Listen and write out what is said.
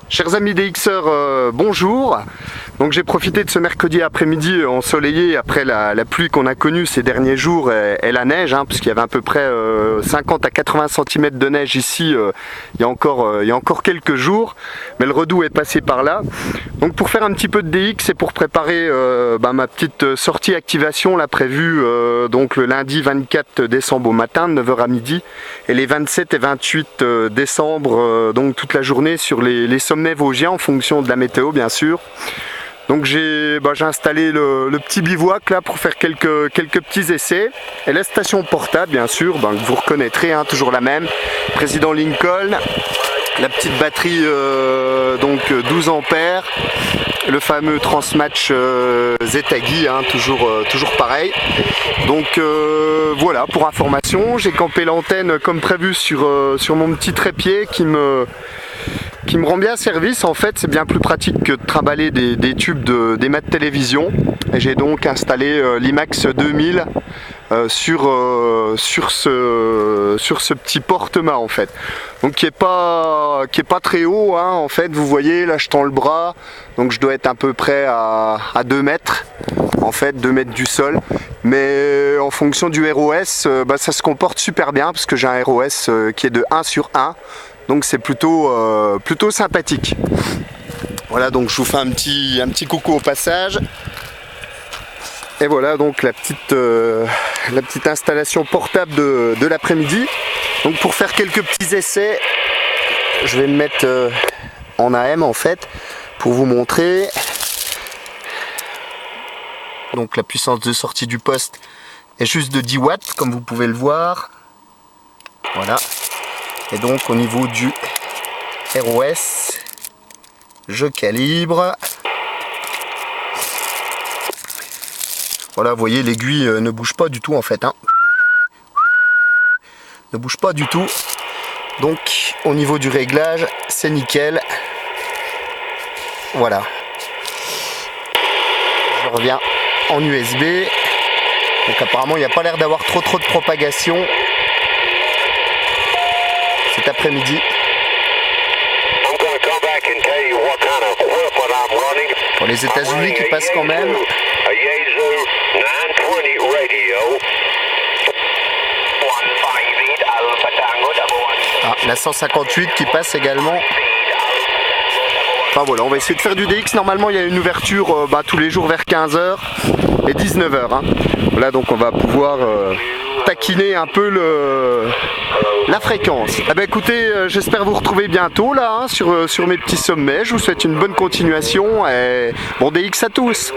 Chers amis DXers, bonjour. Donc j'ai profité de ce mercredi après-midi ensoleillé après la pluie qu'on a connue ces derniers jours et la neige, puisqu'il y avait à peu près 50 à 80 cm de neige ici il y a encore quelques jours, mais le Redout est passé par là. Donc pour faire un petit peu de DX et pour préparer ma petite sortie activation là prévue donc le lundi 24 décembre au matin de 9 h à midi et les 27 et 28 décembre donc toute la journée sur les sommets vosgiens en fonction de la météo bien sûr. Donc j'ai installé le petit bivouac là pour faire quelques petits essais. Et la station portable bien sûr, que vous reconnaîtrez, toujours la même, Président Lincoln, la petite batterie donc 12 ampères, le fameux Transmatch Zetagi, toujours pareil. Donc voilà, pour information, j'ai campé l'antenne comme prévu sur mon petit trépied qui me rend bien service. En fait, c'est bien plus pratique que de trimballer des tubes des mâts de télévision. Et j'ai donc installé l'IMAX 2000 sur ce petit porte-mât en fait. Donc qui est pas très haut en fait. Vous voyez là, je tends le bras, donc je dois être à peu près à 2 mètres en fait, 2 mètres du sol. Mais en fonction du ROS, ça se comporte super bien parce que j'ai un ROS qui est de 1 sur 1. Donc c'est plutôt sympathique. Voilà, donc je vous fais un petit coucou au passage. Et voilà donc la petite installation portable de l'après-midi. Donc pour faire quelques petits essais, je vais me mettre en AM en fait pour vous montrer. Donc la puissance de sortie du poste est juste de 10 watts comme vous pouvez le voir. Voilà. Et donc au niveau du ROS, je calibre. Voilà, vous voyez, l'aiguille ne bouge pas du tout en fait. Ne bouge pas du tout. Donc au niveau du réglage, c'est nickel. Voilà. Je reviens en USB. Donc apparemment il n'y a pas l'air d'avoir trop de propagation cet après-midi. Pour les États-Unis qui passent quand même. La 158 qui passe également. Enfin voilà, on va essayer de faire du DX. Normalement il y a une ouverture tous les jours vers 15 h et 19 h. Voilà, donc on va pouvoir taquiner un peu la fréquence. Écoutez, j'espère vous retrouver bientôt là sur mes petits sommets. Je vous souhaite une bonne continuation et bon DX à tous.